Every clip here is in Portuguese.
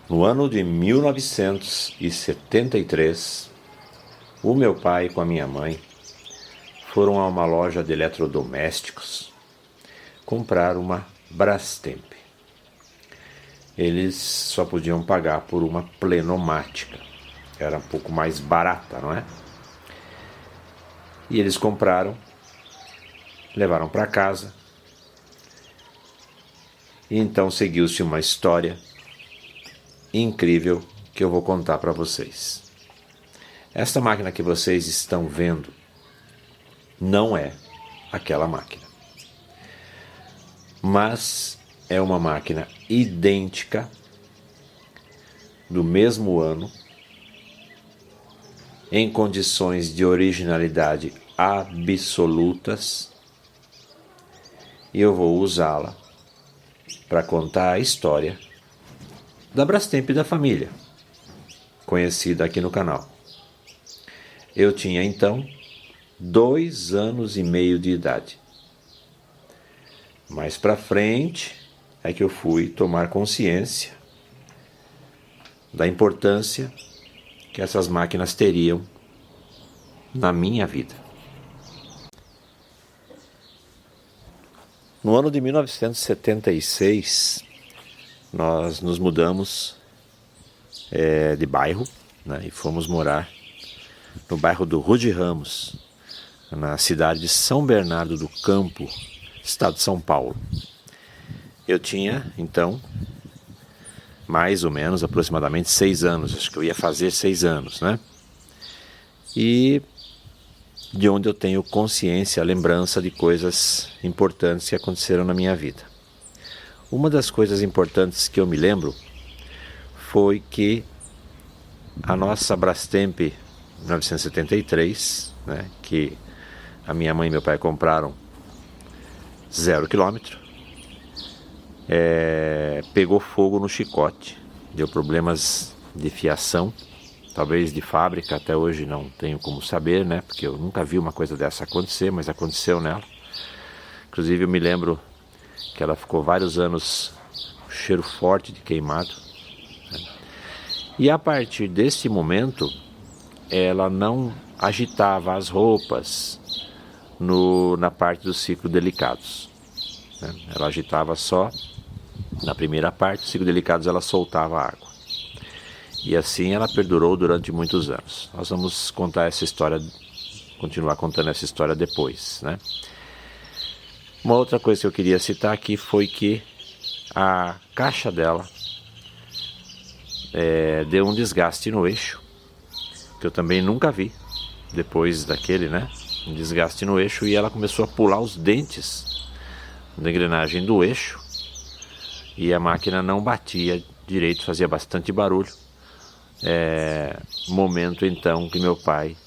No ano de 1973, o meu pai com a minha mãe foram a uma loja de eletrodomésticos comprar uma Brastemp. Eles só podiam pagar por uma pneumática, era um pouco mais barata, não é? E eles compraram, levaram para casa, e então seguiu-se uma história incrível que eu vou contar para vocês. Esta máquina que vocês estão vendo não é aquela máquina, mas é uma máquina idêntica, do mesmo ano, em condições de originalidade absolutas, e eu vou usá-la para contar a história da Brastemp da família, conhecida aqui no canal. Eu tinha então 2 anos e meio de idade. Mais para frente é que eu fui tomar consciência da importância que essas máquinas teriam na minha vida. No ano de 1976, nós nos mudamos de bairro, né, e fomos morar no bairro do Rude Ramos, na cidade de São Bernardo do Campo, estado de São Paulo. Eu tinha, então, mais ou menos, aproximadamente 6 anos, acho que eu ia fazer 6 anos, né? E de onde eu tenho consciência, lembrança de coisas importantes que aconteceram na minha vida. Uma das coisas importantes que eu me lembro foi que a nossa Brastemp 1973, né, que a minha mãe e meu pai compraram 0 km, pegou fogo no chicote, deu problemas de fiação, talvez de fábrica, até hoje não tenho como saber, né, porque eu nunca vi uma coisa dessa acontecer, mas aconteceu nela. Inclusive eu me lembro que ela ficou vários anos com cheiro forte de queimado, né? E a partir desse momento ela não agitava as roupas na parte do ciclo delicados, né? Ela agitava só na primeira parte, do ciclo delicados ela soltava a água. E assim ela perdurou durante muitos anos. Nós vamos contar essa história, continuar contando essa história depois, né? Uma outra coisa que eu queria citar aqui foi que a caixa dela deu um desgaste no eixo, que eu também nunca vi depois daquele, né? Um desgaste no eixo, e ela começou a pular os dentes da engrenagem do eixo, e a máquina não batia direito, fazia bastante barulho. Momento então que meu pai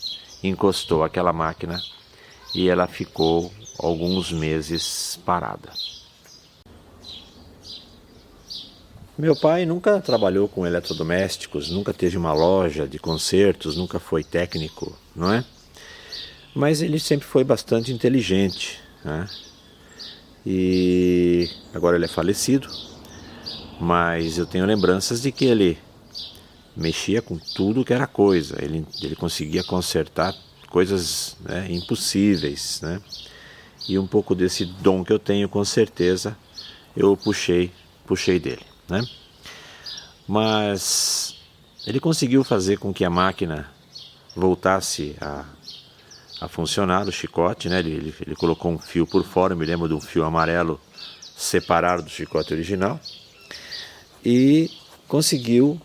encostou aquela máquina e ela ficou alguns meses parada. Meu pai nunca trabalhou com eletrodomésticos, nunca teve uma loja de consertos, nunca foi técnico, não é? Mas ele sempre foi bastante inteligente, né? E agora ele é falecido, mas eu tenho lembranças de que ele mexia com tudo que era coisa. Ele conseguia consertar coisas, né, impossíveis, né? E um pouco desse dom que eu tenho, com certeza, eu puxei dele, né? Mas ele conseguiu fazer com que a máquina voltasse a funcionar, o chicote, né? Ele colocou um fio por fora, eu me lembro de um fio amarelo separado do chicote original, e conseguiu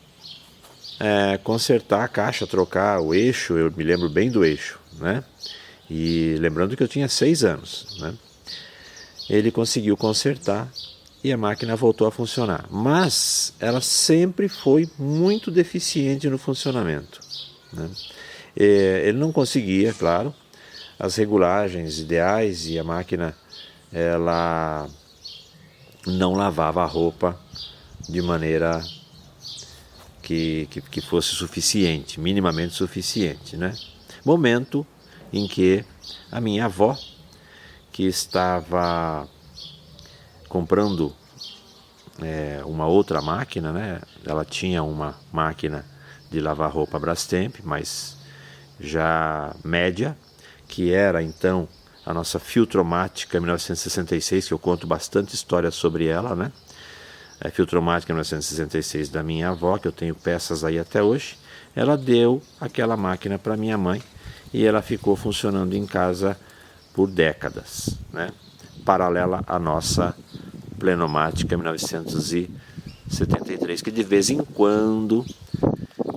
consertar a caixa, trocar o eixo. Eu me lembro bem do eixo, né? E lembrando que eu tinha 6 anos, né? Ele conseguiu consertar e a máquina voltou a funcionar. Mas ela sempre foi muito deficiente no funcionamento, né? Ele não conseguia, claro, as regulagens ideais, e a máquina ela não lavava a roupa de maneira que fosse suficiente, minimamente suficiente, né? Momento em que a minha avó, que estava comprando uma outra máquina, né? Ela tinha uma máquina de lavar roupa Brastemp, mas já média, que era então a nossa Filtromática 1966, que eu conto bastante história sobre ela, né? A Filtromática 1966 da minha avó, que eu tenho peças aí até hoje. Ela deu aquela máquina para minha mãe e ela ficou funcionando em casa por décadas, né? Paralela à nossa Plenomática 1973, que de vez em quando,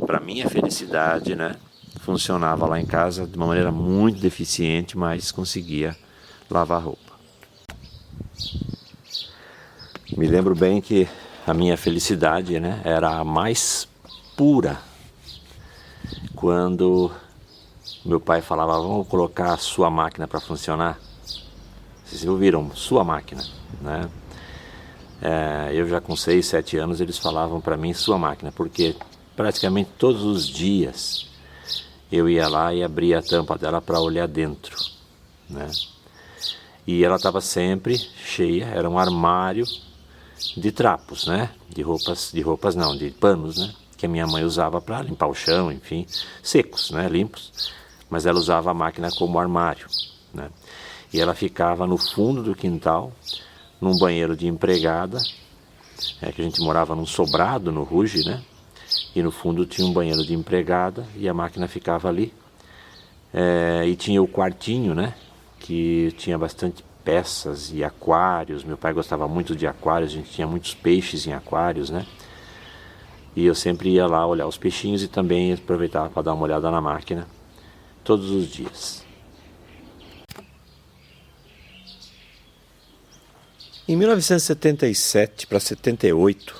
para minha felicidade, né, funcionava lá em casa de uma maneira muito deficiente, mas conseguia lavar roupa. Me lembro bem que a minha felicidade, né, era a mais pura quando meu pai falava: vamos colocar a sua máquina para funcionar. Vocês ouviram? Sua máquina, né? Eu já com 6, 7 anos eles falavam para mim sua máquina, porque praticamente todos os dias eu ia lá e abria a tampa dela para olhar dentro, né? E ela estava sempre cheia, era um armário de trapos, né? De panos, né? Que a minha mãe usava para limpar o chão, enfim, secos, né? Limpos, mas ela usava a máquina como armário, né? E ela ficava no fundo do quintal, num banheiro de empregada, que a gente morava num sobrado no Ruge, né? E no fundo tinha um banheiro de empregada e a máquina ficava ali. E tinha o quartinho, né? Que tinha bastante peças e aquários. Meu pai gostava muito de aquários, a gente tinha muitos peixes em aquários, né? E eu sempre ia lá olhar os peixinhos e também aproveitava para dar uma olhada na máquina todos os dias. Em 1977 para 78,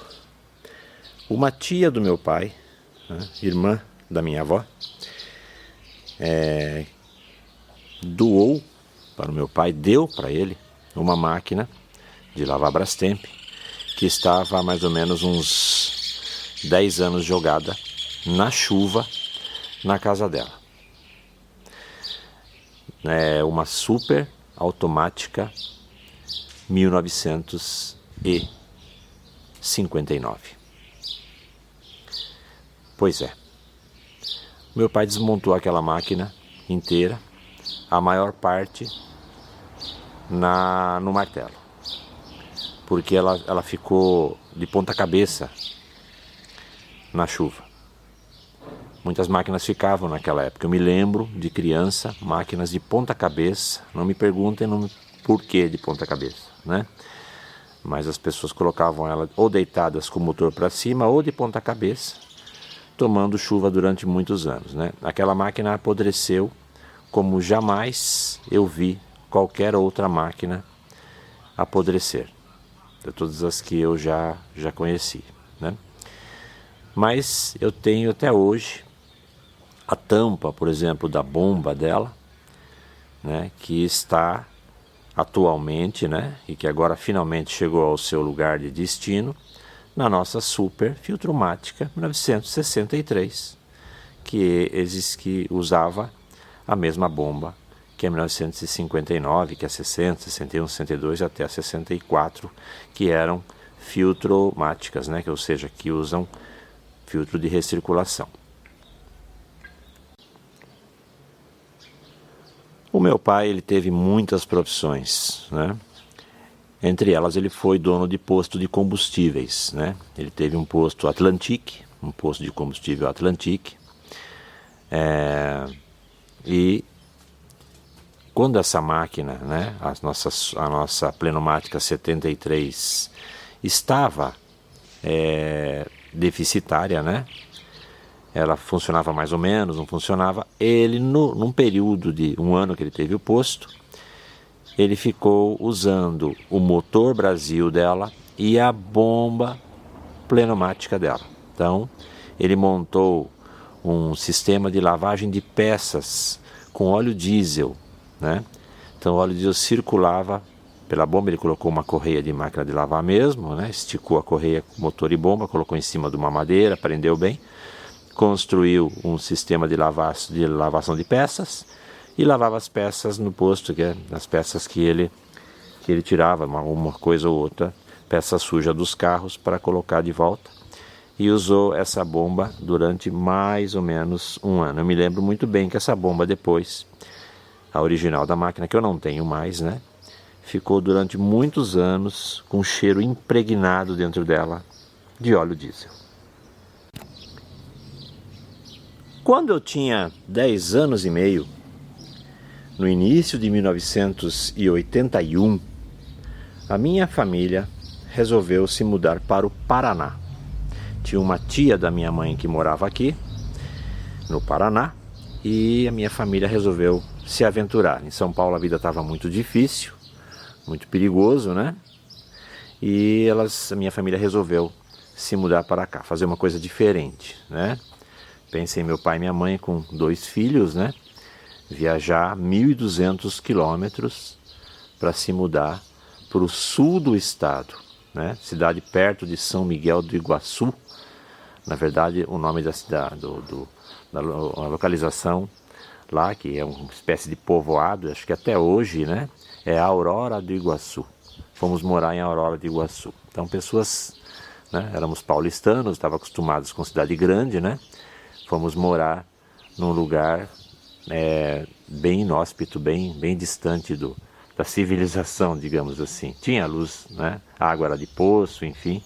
uma tia do meu pai, né, irmã da minha avó, doou para o meu pai, deu para ele uma máquina de lavar Brastemp, que estava há mais ou menos uns 10 anos jogada na chuva na casa dela. Uma super automática 1959. Pois é, meu pai desmontou aquela máquina inteira, a maior parte no martelo, porque ela ficou de ponta cabeça na chuva. Muitas máquinas ficavam naquela época. Eu me lembro de criança, máquinas de ponta cabeça. Não me perguntem por que de ponta cabeça, né? Mas as pessoas colocavam ela ou deitadas com o motor para cima ou de ponta cabeça, tomando chuva durante muitos anos, né? Aquela máquina apodreceu como jamais eu vi qualquer outra máquina apodrecer, de todas as que eu já conheci, né? Mas eu tenho até hoje a tampa, por exemplo, da bomba dela, né, que está atualmente, né, e que agora finalmente chegou ao seu lugar de destino, na nossa Super Filtromática 1963, que usava a mesma bomba que a 1959, que a 60, 61, 62 até a 64, que eram filtromáticas, né, ou seja, que usam filtro de recirculação. O meu pai, ele teve muitas profissões, né? Entre elas, ele foi dono de posto de combustíveis, né? Ele teve um posto Atlantic, um posto de combustível Atlantic. E quando essa máquina, né, a nossa Plenomática 73 estava deficitária, né? Ela funcionava mais ou menos, não funcionava. Ele, num período de um ano que ele teve o posto, ele ficou usando o motor Brasil dela e a bomba pneumática dela. Então, ele montou um sistema de lavagem de peças com óleo diesel, né? Então o óleo diesel circulava pela bomba, ele colocou uma correia de máquina de lavar mesmo, né? Esticou a correia com motor e bomba, colocou em cima de uma madeira, prendeu bem, construiu um sistema de lavação de peças e lavava as peças no posto, que é as peças que ele tirava, uma coisa ou outra, peça suja dos carros, para colocar de volta. E usou essa bomba durante mais ou menos um ano. Eu me lembro muito bem que essa bomba depois, a original da máquina, que eu não tenho mais, né, ficou durante muitos anos com um cheiro impregnado dentro dela de óleo diesel. Quando eu tinha 10 anos e meio, no início de 1981, a minha família resolveu se mudar para o Paraná. Tinha uma tia da minha mãe que morava aqui, no Paraná, e a minha família resolveu se aventurar. Em São Paulo a vida estava muito difícil, muito perigoso, né? E a minha família resolveu se mudar para cá, fazer uma coisa diferente, né? Pensei em meu pai e minha mãe com 2 filhos, né? Viajar 1.200 quilômetros para se mudar para o sul do estado, né? Cidade perto de São Miguel do Iguaçu. Na verdade, o nome da cidade, da localização lá, que é uma espécie de povoado, acho que até hoje, né, é Aurora do Iguaçu. Fomos morar em Aurora do Iguaçu. Então, pessoas, né, éramos paulistanos, estavam acostumados com cidade grande, né? Fomos morar num lugar bem inóspito, bem distante da civilização, digamos assim. Tinha luz, né? A água era de poço, enfim.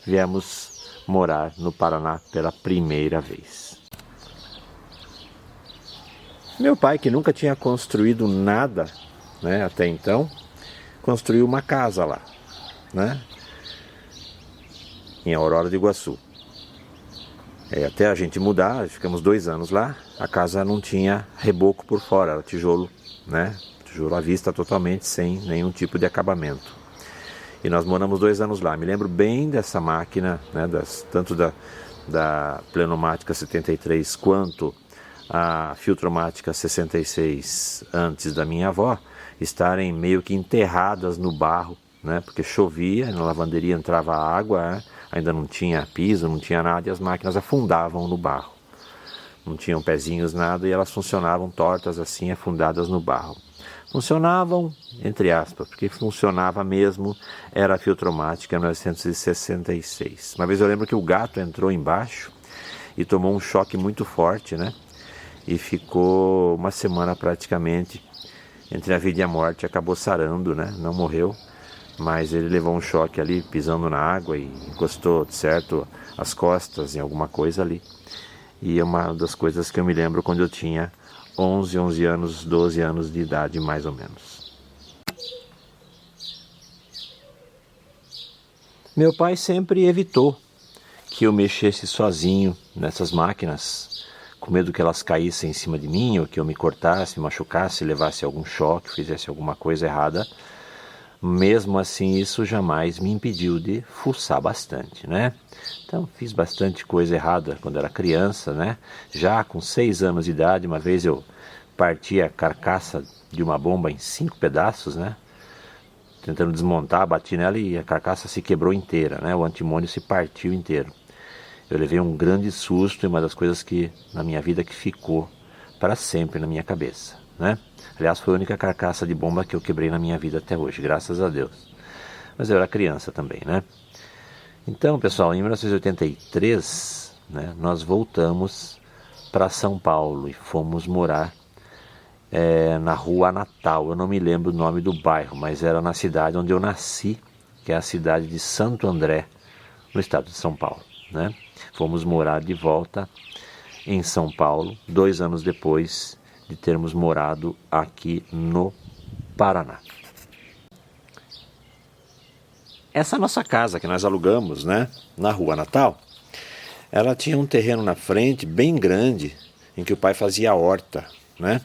Viemos morar no Paraná pela primeira vez. Meu pai, que nunca tinha construído nada, né, até então, construiu uma casa lá, né, em Aurora do Iguaçu. Até a gente mudar, ficamos 2 anos lá, a casa não tinha reboco por fora, era tijolo, né, tijolo à vista totalmente, sem nenhum tipo de acabamento. E nós moramos 2 anos lá. Me lembro bem dessa máquina, né, tanto da pneumática 73 quanto a filtromática 66, antes da minha avó, estarem meio que enterradas no barro, né, porque chovia, na lavanderia entrava água, né, ainda não tinha piso, não tinha nada, e as máquinas afundavam no barro. Não tinham pezinhos, nada, e elas funcionavam tortas assim, afundadas no barro. Funcionavam, entre aspas, porque funcionava mesmo, era a filtromática 966. Uma vez eu lembro que o gato entrou embaixo e tomou um choque muito forte, né? E ficou uma semana praticamente entre a vida e a morte, acabou sarando, né? Não morreu, mas ele levou um choque ali, pisando na água, e encostou, certo, as costas em alguma coisa ali. E é uma das coisas que eu me lembro quando eu tinha 11 anos, 12 anos de idade, mais ou menos. Meu pai sempre evitou que eu mexesse sozinho nessas máquinas, com medo que elas caíssem em cima de mim, ou que eu me cortasse, machucasse, levasse algum choque, fizesse alguma coisa errada. Mesmo assim, isso jamais me impediu de fuçar bastante, né? Então, fiz bastante coisa errada quando era criança, né? Já com 6 anos de idade, uma vez eu parti a carcaça de uma bomba em 5 pedaços, né? Tentando desmontar, bati nela e a carcaça se quebrou inteira, né? O antimônio se partiu inteiro. Eu levei um grande susto e uma das coisas que na minha vida que ficou para sempre na minha cabeça, né? Aliás, foi a única carcaça de bomba que eu quebrei na minha vida até hoje, graças a Deus. Mas eu era criança também, né? Então, pessoal, em 1983, né, nós voltamos para São Paulo e fomos morar na Rua Natal. Eu não me lembro o nome do bairro, mas era na cidade onde eu nasci, que é a cidade de Santo André, no estado de São Paulo, né? Fomos morar de volta em São Paulo, 2 anos depois de termos morado aqui no Paraná. Essa nossa casa que nós alugamos, né, na Rua Natal, ela tinha um terreno na frente bem grande, em que o pai fazia horta, né?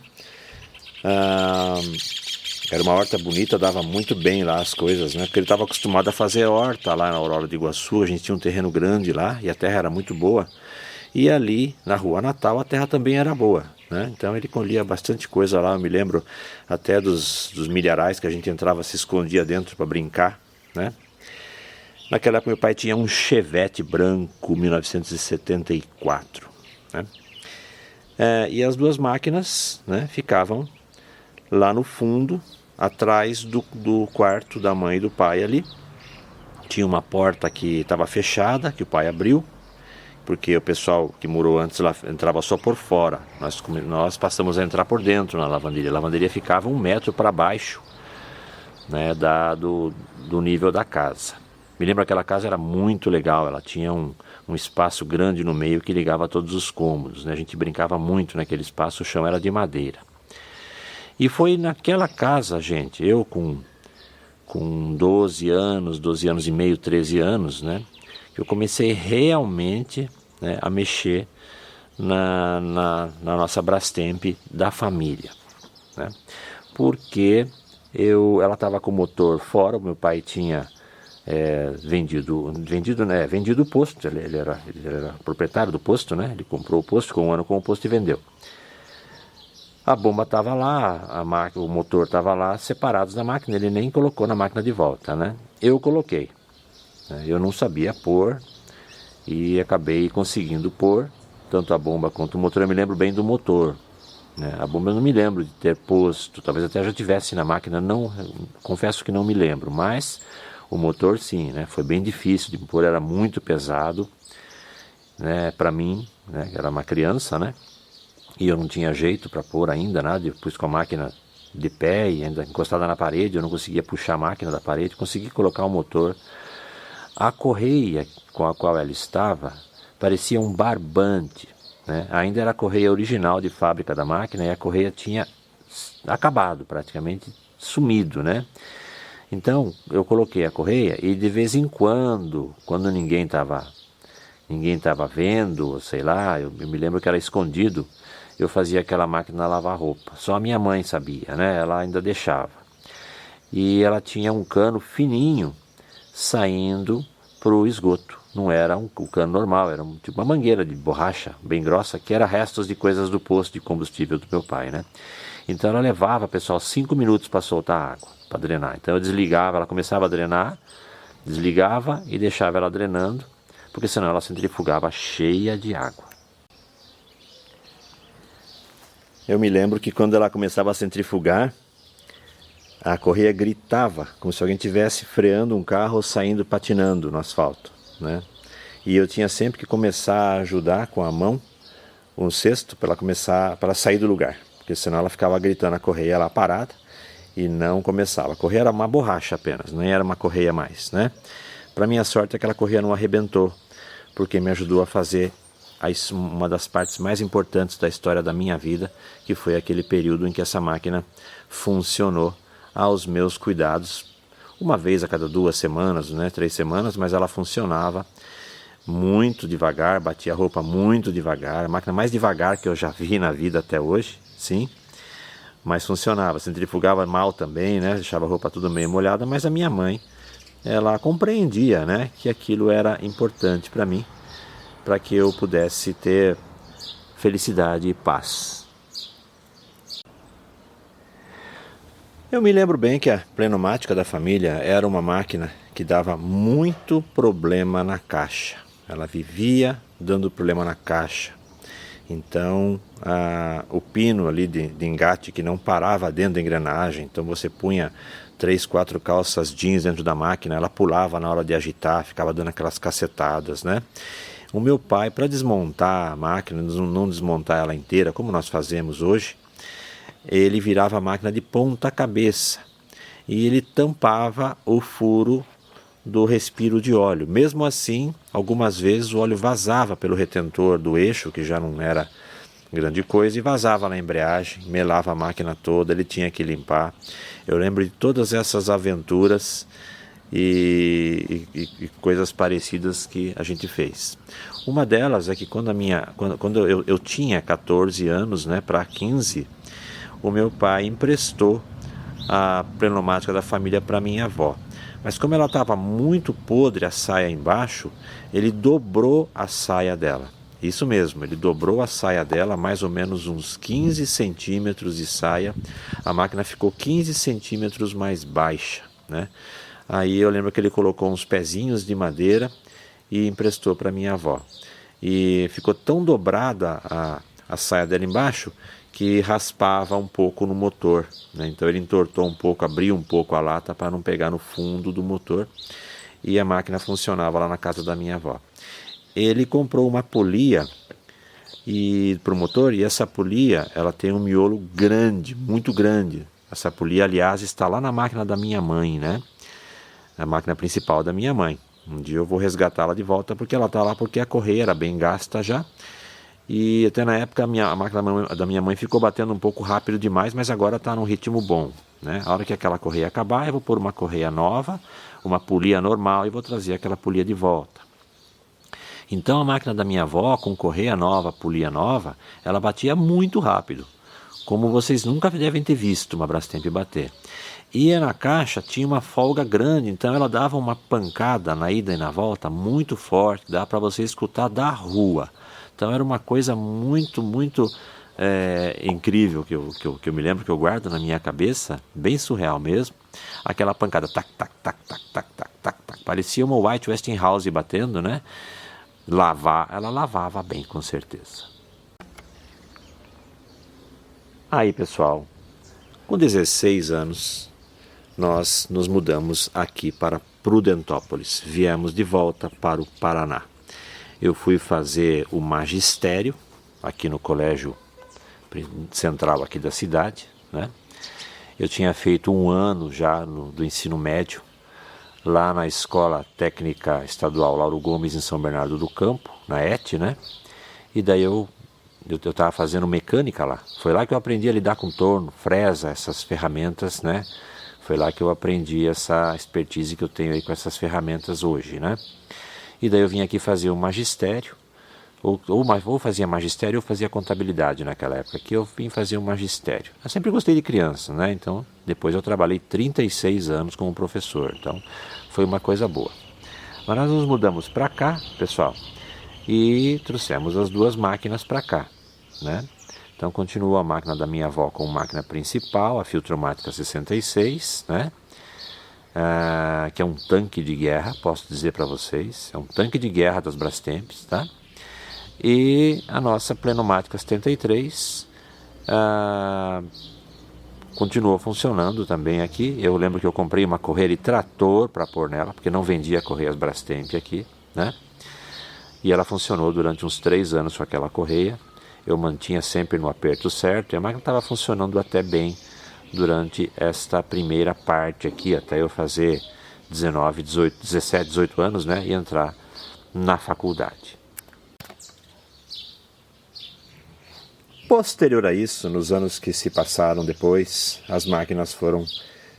Era uma horta bonita, dava muito bem lá as coisas, né? Porque ele estava acostumado a fazer horta lá na Aurora do Iguaçu. A gente tinha um terreno grande lá e a terra era muito boa. E ali, na Rua Natal, a terra também era boa, né? Então ele colhia bastante coisa lá. Eu me lembro até dos milharais que a gente entrava, se escondia dentro para brincar, né? Naquela época meu pai tinha um Chevette branco, 1974, né? E as duas máquinas, né, ficavam lá no fundo, atrás do quarto da mãe e do pai ali. Tinha uma porta que estava fechada, que o pai abriu, porque o pessoal que morou antes lá entrava só por fora. Nós passamos a entrar por dentro na lavanderia. A lavanderia ficava 1 metro para baixo, né, do nível da casa. Me lembro que aquela casa era muito legal, ela tinha um espaço grande no meio que ligava todos os cômodos, né? A gente brincava muito naquele espaço, o chão era de madeira. E foi naquela casa, gente, eu com 12 anos e meio, 13 anos, né, que eu comecei realmente, né, a mexer na nossa Brastemp da família, né? Porque ela estava com o motor fora, o meu pai tinha vendido o posto, ele era proprietário do posto, né? Ele comprou o posto, ficou 1 ano com o posto e vendeu. A bomba estava lá, o motor estava lá, separados da máquina, ele nem colocou na máquina de volta, né? Eu coloquei, né? Eu não sabia pôr e acabei conseguindo pôr tanto a bomba quanto o motor. Eu me lembro bem do motor, né? A bomba eu não me lembro de ter posto, talvez até já tivesse na máquina, não, confesso que não me lembro, mas o motor sim, né? Foi bem difícil de pôr, era muito pesado, né? Para mim, né? Era uma criança, né? E eu não tinha jeito para pôr ainda, nada. Eu pus com a máquina de pé e ainda encostada na parede, eu não conseguia puxar a máquina da parede, consegui colocar o motor. A correia com a qual ela estava parecia um barbante, né? Ainda era a correia original de fábrica da máquina e a correia tinha acabado, praticamente sumido, né? Então eu coloquei a correia e de vez em quando ninguém estava vendo, sei lá, eu me lembro que era escondido, eu fazia aquela máquina lavar roupa. Só a minha mãe sabia, né? Ela ainda deixava. E ela tinha um cano fininho saindo para o esgoto. Não era um cano normal, era tipo uma mangueira de borracha bem grossa, que era restos de coisas do posto de combustível do meu pai, né? Então ela levava, pessoal, 5 minutos para soltar água, para drenar. Então eu desligava, ela começava a drenar, desligava e deixava ela drenando, porque senão ela centrifugava cheia de água. Eu me lembro que quando ela começava a centrifugar, a correia gritava, como se alguém estivesse freando um carro ou saindo patinando no asfalto, né? E eu tinha sempre que começar a ajudar com a mão, um cesto, para ela sair do lugar, porque senão ela ficava gritando a correia lá parada e não começava. A correia era uma borracha apenas, nem era uma correia mais, né? Para minha sorte, aquela correia não arrebentou, porque me ajudou a fazer uma das partes mais importantes da história da minha vida, que foi aquele período em que essa máquina funcionou aos meus cuidados, uma vez a cada 2 semanas, né, 3 semanas, mas ela funcionava muito devagar, batia a roupa muito devagar, a máquina mais devagar que eu já vi na vida até hoje, sim, mas funcionava, centrifugava mal também, né, deixava a roupa tudo meio molhada, mas a minha mãe, ela compreendia, né, que aquilo era importante para mim, para que eu pudesse ter felicidade e paz. Eu me lembro bem que a pneumática da família era uma máquina que dava muito problema na caixa. Ela vivia dando problema na caixa. Então, o pino ali de engate que não parava dentro da engrenagem, então você punha 3, 4 calças jeans dentro da máquina, ela pulava na hora de agitar, ficava dando aquelas cacetadas, né? O meu pai, para desmontar a máquina, não desmontar ela inteira, como nós fazemos hoje, ele virava a máquina de ponta cabeça e ele tampava o furo do respiro de óleo. Mesmo assim, algumas vezes o óleo vazava pelo retentor do eixo, que já não era grande coisa, e vazava na embreagem, melava a máquina toda, ele tinha que limpar. Eu lembro de todas essas aventuras e coisas parecidas que a gente fez. Uma delas é que quando eu tinha 14 anos, né, para 15, o meu pai emprestou a pneumática da família para minha avó. Mas como ela estava muito podre, a saia embaixo, ele dobrou a saia dela. Isso mesmo, ele dobrou a saia dela, mais ou menos uns 15 centímetros de saia. A máquina ficou 15 centímetros mais baixa, né? Aí eu lembro que ele colocou uns pezinhos de madeira e emprestou para minha avó. E ficou tão dobrada a saia dela embaixo que raspava um pouco no motor, né? Então ele entortou um pouco, abriu um pouco a lata para não pegar no fundo do motor, e a máquina funcionava lá na casa da minha avó. Ele comprou uma polia para o motor, e essa polia ela tem um miolo grande, muito grande. Essa polia, aliás, está lá na máquina da minha mãe, né? A máquina principal da minha mãe. Um dia eu vou resgatá-la de volta, porque ela está lá porque a correia era bem gasta já. E até na época a máquina da minha mãe ficou batendo um pouco rápido demais, mas agora está num ritmo bom, né? A hora que aquela correia acabar, eu vou pôr uma correia nova, uma polia normal, e vou trazer aquela polia de volta. Então a máquina da minha avó, com correia nova, polia nova, ela batia muito rápido, como vocês nunca devem ter visto uma Brastemp bater. E na caixa tinha uma folga grande, então ela dava uma pancada na ida e na volta muito forte, dá para você escutar da rua. Então era uma coisa muito incrível que eu me lembro, que eu guardo na minha cabeça, bem surreal mesmo. Aquela pancada, tac, tac, tac, tac, tac, tac, tac, tac. Parecia uma White Westinghouse batendo, né? Ela lavava bem, com certeza. Aí, pessoal, com 16 anos, nós nos mudamos aqui para Prudentópolis. Viemos de volta para o Paraná. Eu fui fazer o magistério aqui no colégio central aqui da cidade, né? Eu tinha feito um ano já do ensino médio lá na Escola Técnica Estadual Lauro Gomes, em São Bernardo do Campo, na ET, né? E daí eu estava fazendo mecânica lá. Foi lá que eu aprendi a lidar com torno, fresa, essas ferramentas, né? Foi lá que eu aprendi essa expertise que eu tenho aí com essas ferramentas hoje, né? E daí eu vim aqui fazer o magistério, ou fazia magistério ou fazia contabilidade naquela época, que eu vim fazer o magistério. Eu sempre gostei de criança, né? Então, depois eu trabalhei 36 anos como professor, então foi uma coisa boa. Mas nós nos mudamos para cá, pessoal, e trouxemos as duas máquinas para cá, né? Então continua a máquina da minha avó como máquina principal, a Filtromática 66, né? Que é um tanque de guerra, posso dizer para vocês, é um tanque de guerra das Brastemps, tá? E a nossa Plenomática 73 continua funcionando também aqui. Eu lembro que eu comprei uma correia de trator para pôr nela, porque não vendia correias Brastemp aqui, né? E ela funcionou durante uns 3 anos com aquela correia. Eu mantinha sempre no aperto certo, e a máquina estava funcionando até bem durante esta primeira parte aqui, até eu fazer 17, 18 anos, né, e entrar na faculdade. Posterior a isso, nos anos que se passaram depois, as máquinas foram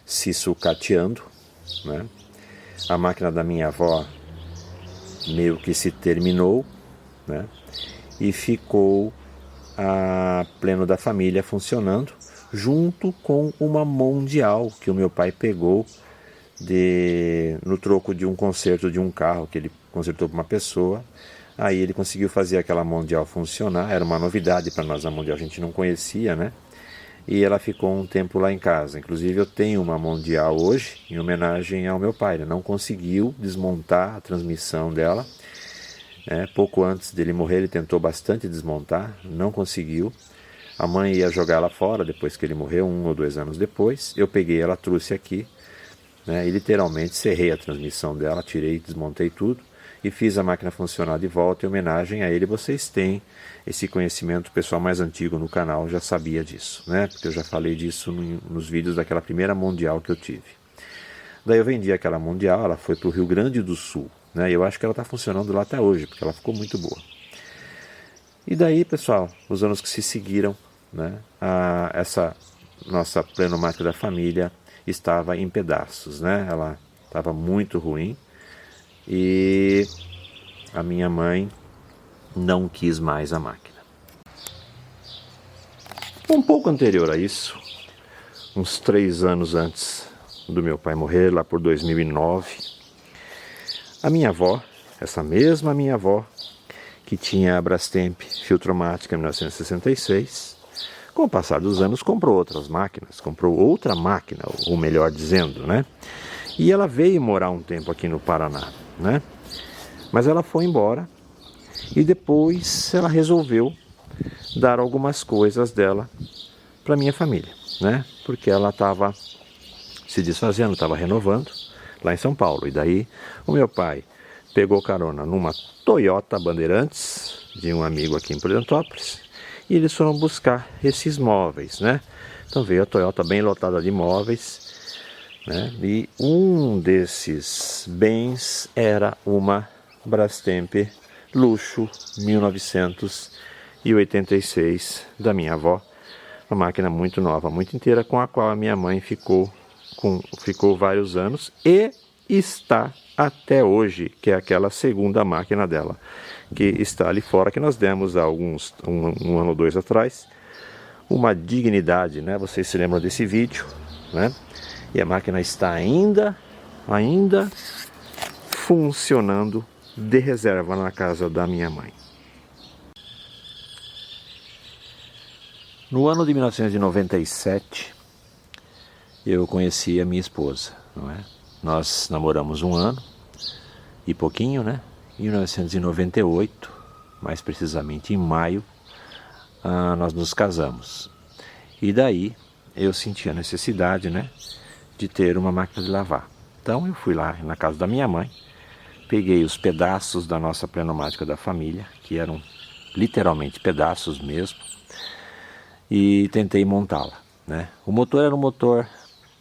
se sucateando, né? A máquina da minha avó meio que se terminou, né? E ficou a Pleno da Família funcionando, junto com uma Mondial que o meu pai pegou no troco de um conserto de um carro que ele consertou para uma pessoa. Aí ele conseguiu fazer aquela Mondial funcionar, era uma novidade para nós a Mondial, a gente não conhecia, né? E ela ficou um tempo lá em casa. Inclusive eu tenho uma Mondial hoje em homenagem ao meu pai. Ele não conseguiu desmontar a transmissão dela. Pouco antes dele morrer ele tentou bastante desmontar, não conseguiu. A mãe ia jogar ela fora depois que ele morreu, 1 ou 2 anos depois. Eu peguei ela, trouxe aqui, né, e literalmente serrei a transmissão dela, tirei, desmontei tudo e fiz a máquina funcionar de volta em homenagem a ele. Vocês têm esse conhecimento, o pessoal mais antigo no canal já sabia disso, né? Porque eu já falei disso nos vídeos daquela primeira Mondial que eu tive. Daí eu vendi aquela Mondial, ela foi para o Rio Grande do Sul, né? Eu acho que ela está funcionando lá até hoje, porque ela ficou muito boa. E daí, pessoal, os anos que se seguiram, né, essa nossa Plenomática da Família estava em pedaços, né? Ela estava muito ruim e a minha mãe não quis mais a máquina. Um pouco anterior a isso, uns 3 anos antes do meu pai morrer, lá por 2009. A minha avó, essa mesma minha avó, que tinha a Brastemp Filtromática em 1966, com o passar dos anos comprou outras máquinas, comprou outra máquina, ou melhor dizendo, né? E ela veio morar um tempo aqui no Paraná, né? Mas ela foi embora e depois ela resolveu dar algumas coisas dela para minha família, né? Porque ela estava se desfazendo, estava renovando lá em São Paulo. E daí o meu pai pegou carona numa Toyota Bandeirantes de um amigo aqui em Prudentópolis e eles foram buscar esses móveis, né? Então veio a Toyota bem lotada de móveis, né? E um desses bens era uma Brastemp Luxo 1986 da minha avó, uma máquina muito nova, muito inteira, com a qual a minha mãe ficou vários anos e está até hoje, que é aquela segunda máquina dela, que está ali fora, que nós demos há um ano ou 2 atrás, uma dignidade, né? Vocês se lembram desse vídeo, né? E a máquina está ainda funcionando de reserva na casa da minha mãe. No ano de 1997, eu conheci a minha esposa, não é? Nós namoramos 1 ano e pouquinho, né? Em 1998, mais precisamente em maio, nós nos casamos. E daí eu senti a necessidade, né, de ter uma máquina de lavar. Então eu fui lá na casa da minha mãe, peguei os pedaços da nossa pneumática da família, que eram literalmente pedaços mesmo, e tentei montá-la, né? O motor era um motor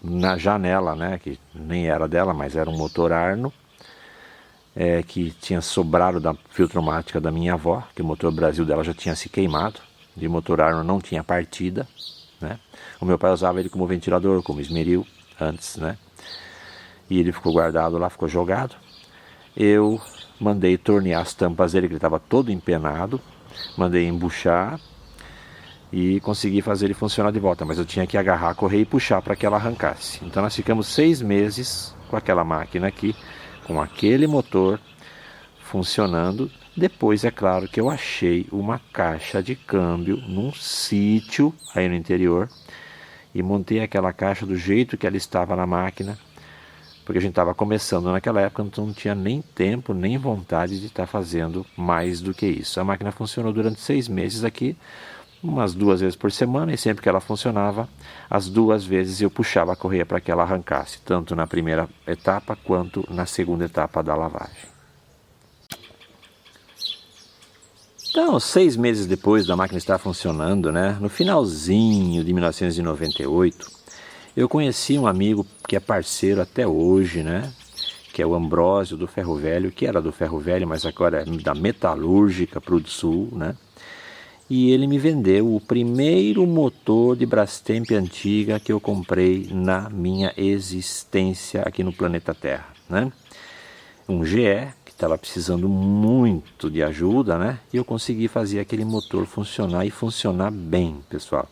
na janela, né, que nem era dela, mas era um motor Arno, que tinha sobrado da filtromática da minha avó, que o motor Brasil dela já tinha se queimado, de motor Arno não tinha partida, né? O meu pai usava ele como ventilador, como esmeril antes, né? E ele ficou guardado lá, ficou jogado. Eu mandei tornear as tampas dele, que ele estava todo empenado, mandei embuchar e consegui fazer ele funcionar de volta, mas eu tinha que agarrar a correia e puxar para que ela arrancasse. Então nós ficamos 6 meses com aquela máquina aqui, com aquele motor funcionando. Depois é claro que eu achei uma caixa de câmbio num sítio aí no interior e montei aquela caixa do jeito que ela estava na máquina, porque a gente estava começando naquela época, então não tinha nem tempo, nem vontade de estar fazendo mais do que isso. A máquina funcionou durante 6 meses aqui, umas 2 vezes por semana, e sempre que ela funcionava, as 2 vezes eu puxava a correia para que ela arrancasse, tanto na primeira etapa quanto na segunda etapa da lavagem. Então, 6 meses depois da máquina estar funcionando, né, no finalzinho de 1998, eu conheci um amigo que é parceiro até hoje, né, que é o Ambrósio do Ferro Velho, que era do Ferro Velho, mas agora é da Metalúrgica Prudesul, né? E ele me vendeu o primeiro motor de Brastemp antiga que eu comprei na minha existência aqui no planeta Terra, né? Um GE, que estava precisando muito de ajuda, né? E eu consegui fazer aquele motor funcionar, e funcionar bem, pessoal.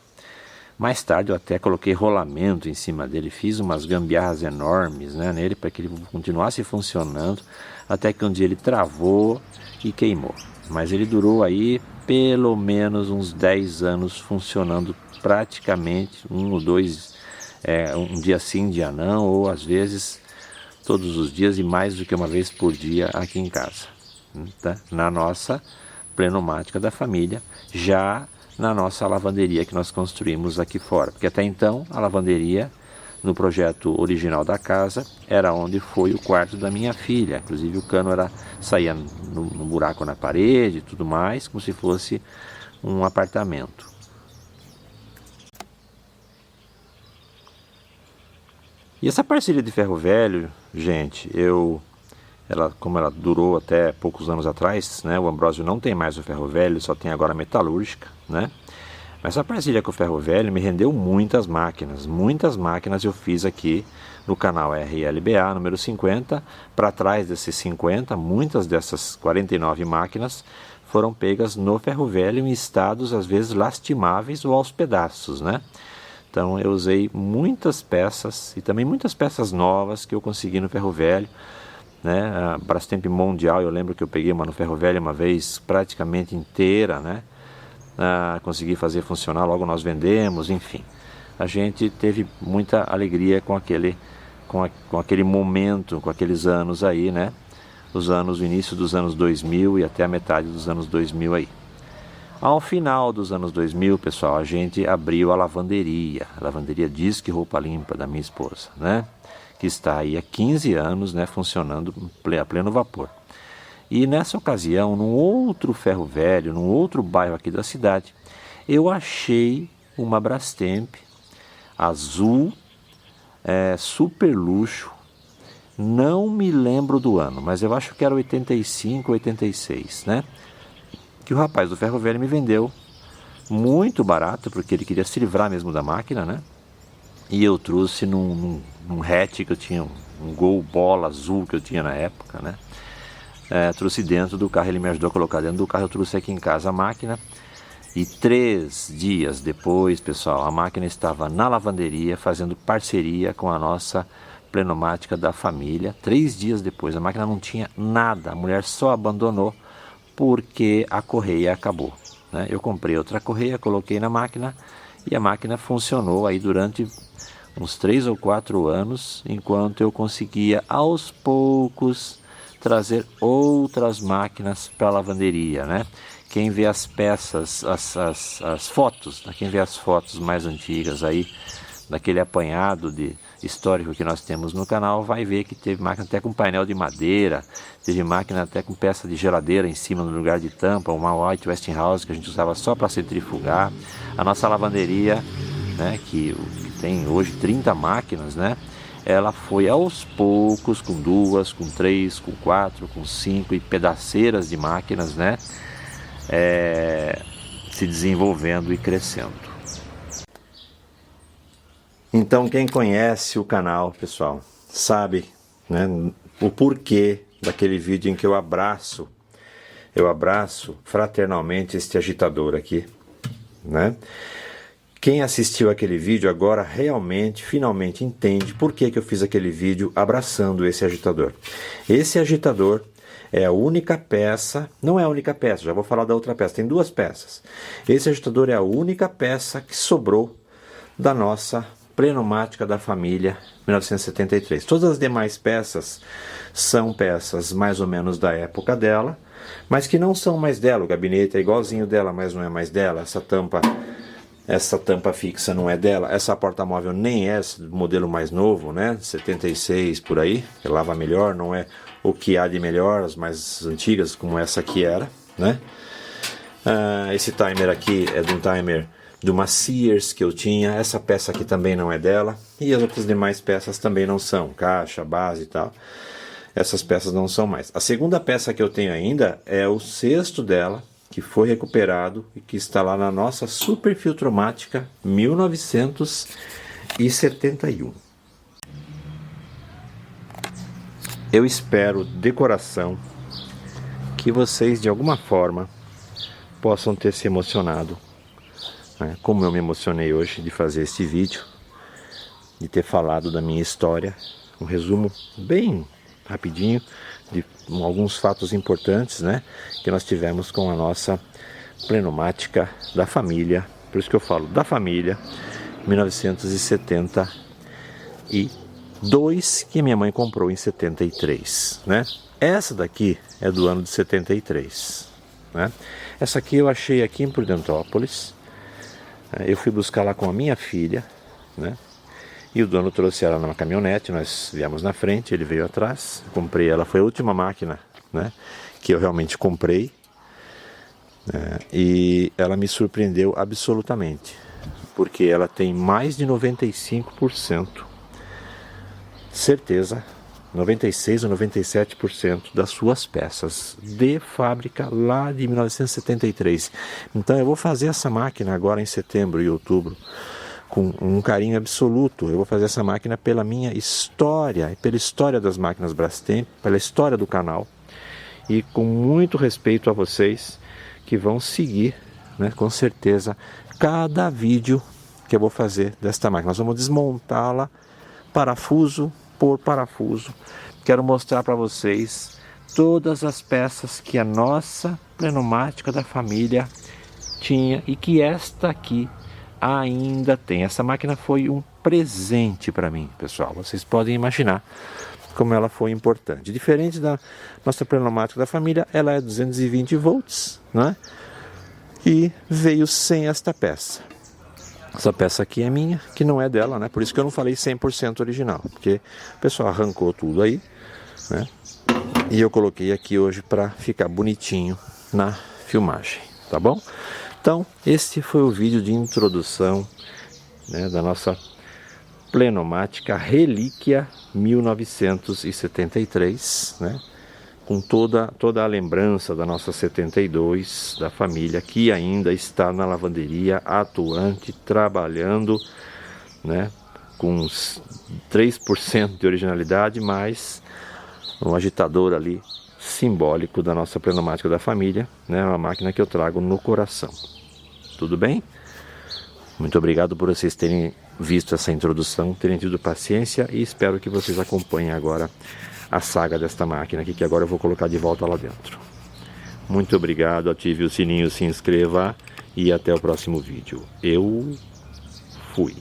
Mais tarde eu até coloquei rolamento em cima dele, fiz umas gambiarras enormes, né, nele, para que ele continuasse funcionando, até que um dia ele travou e queimou. Mas ele durou aí pelo menos uns 10 anos funcionando praticamente, 1 ou 2, um dia sim, um dia não, ou às vezes todos os dias e mais do que uma vez por dia aqui em casa, tá? Na nossa pneumática da família, já na nossa lavanderia que nós construímos aqui fora, porque até então a lavanderia no projeto original da casa era onde foi o quarto da minha filha, inclusive o cano saía no buraco na parede e tudo mais, como se fosse um apartamento. E essa parceria de ferro velho, gente, como ela durou até poucos anos atrás, né? O Ambrósio não tem mais o ferro velho, só tem agora a metalúrgica, né? Mas essa parceria com o ferro velho me rendeu muitas máquinas eu fiz aqui no canal RLBA número 50. Para trás desses 50, muitas dessas 49 máquinas foram pegas no ferro velho em estados às vezes lastimáveis ou aos pedaços, né? Então eu usei muitas peças e também muitas peças novas que eu consegui no ferro velho, né? A Brastemp Mundial, eu lembro que eu peguei uma no ferro velho uma vez praticamente inteira, né? Consegui fazer funcionar, logo nós vendemos, enfim. A gente teve muita alegria com aquele momento, com aqueles anos aí, né? O início dos anos 2000 e até a metade dos anos 2000 aí. Ao final dos anos 2000, pessoal, a gente abriu a lavanderia Disque Roupa Limpa da minha esposa, né? Que está aí há 15 anos, né, funcionando a pleno vapor. E nessa ocasião, num outro ferro velho, num outro bairro aqui da cidade, eu achei uma Brastemp azul, super luxo. Não me lembro do ano, mas eu acho que era 85, 86, né? Que o rapaz do ferro velho me vendeu muito barato, porque ele queria se livrar mesmo da máquina, né? E eu trouxe num hatch que eu tinha, um Gol Bola azul que eu tinha na época, né? Trouxe dentro do carro, ele me ajudou a colocar dentro do carro, eu trouxe aqui em casa a máquina. E 3 dias depois, pessoal, a máquina estava na lavanderia, fazendo parceria com a nossa pneumática da família. 3 dias depois, a máquina não tinha nada, a mulher só abandonou porque a correia acabou, né? Eu comprei outra correia, coloquei na máquina e a máquina funcionou aí durante uns 3 ou 4 anos, enquanto eu conseguia aos poucos trazer outras máquinas para a lavanderia, né? Quem vê as peças, as fotos, quem vê as fotos mais antigas aí, daquele apanhado histórico que nós temos no canal, vai ver que teve máquina até com painel de madeira, teve máquina até com peça de geladeira em cima no lugar de tampa, uma White Westinghouse que a gente usava só para centrifugar. A nossa lavanderia, né, que tem hoje 30 máquinas, né, ela foi aos poucos, com 2, com 3, com 4, com 5 e pedaceiras de máquinas, né, se desenvolvendo e crescendo. Então quem conhece o canal, pessoal, sabe, né, o porquê daquele vídeo em que eu abraço fraternalmente este agitador aqui, né? Quem assistiu aquele vídeo agora realmente, finalmente entende por que eu fiz aquele vídeo abraçando esse agitador. Esse agitador é a única peça, não é a única peça, já vou falar da outra peça, tem 2 peças. Esse agitador é a única peça que sobrou da nossa pneumática da família 1973. Todas as demais peças são peças mais ou menos da época dela, mas que não são mais dela. O gabinete é igualzinho dela, mas não é mais dela. Essa tampa fixa não é dela. Essa porta-móvel nem é do modelo mais novo, né? 76 por aí, que lava melhor, não é o que há de melhor, as mais antigas como essa aqui era, né? Esse timer aqui é de um timer de uma Sears que eu tinha. Essa peça aqui também não é dela, e as outras demais peças também não são, caixa, base e tal. Essas peças não são mais. A segunda peça que eu tenho ainda é o cesto dela, que foi recuperado e que está lá na nossa Super Filtromática 1971. Eu espero de coração que vocês de alguma forma possam ter se emocionado, né, como eu me emocionei hoje de fazer este vídeo, de ter falado da minha história, um resumo bem rapidinho de alguns fatos importantes, né, que nós tivemos com a nossa pneumática da família. Por isso que eu falo da família 1972, que minha mãe comprou em 73, né? Essa daqui é do ano de 73, né? Essa aqui eu achei aqui em Prudentópolis. Eu fui buscar lá com a minha filha, né? E o dono trouxe ela numa caminhonete, nós viemos na frente, ele veio atrás. Eu comprei ela, foi a última máquina, né, que eu realmente comprei. E ela me surpreendeu absolutamente, porque ela tem mais de 95%, certeza, 96 ou 97% das suas peças de fábrica lá de 1973. Então eu vou fazer essa máquina agora em setembro e outubro com um carinho absoluto. Eu vou fazer essa máquina pela minha história, pela história das máquinas Brastemp, pela história do canal, e com muito respeito a vocês que vão seguir, né, com certeza, cada vídeo que eu vou fazer desta máquina. Nós vamos desmontá-la parafuso por parafuso. Quero mostrar para vocês todas as peças que a nossa pneumática da família tinha e que esta aqui ainda tem. Essa máquina foi um presente para mim, pessoal. Vocês podem imaginar como ela foi importante. Diferente da nossa pneumática da família, ela é 220 volts, né? E veio sem esta peça. Essa peça aqui é minha, que não é dela, né? Por isso que eu não falei 100% original, porque o pessoal arrancou tudo aí, né? E eu coloquei aqui hoje para ficar bonitinho na filmagem, tá bom? Então, este foi o vídeo de introdução, né, da nossa pneumática Relíquia 1973, né? Com toda a lembrança da nossa 72, da família, que ainda está na lavanderia, atuante, trabalhando, né? Com uns 3% de originalidade, mais um agitador ali simbólico da nossa pneumática da família, né? Uma máquina que eu trago no coração. Tudo bem? Muito obrigado por vocês terem visto essa introdução, terem tido paciência, e espero que vocês acompanhem agora a saga desta máquina aqui, que agora eu vou colocar de volta lá dentro. Muito obrigado, ative o sininho, se inscreva e até o próximo vídeo. Eu fui.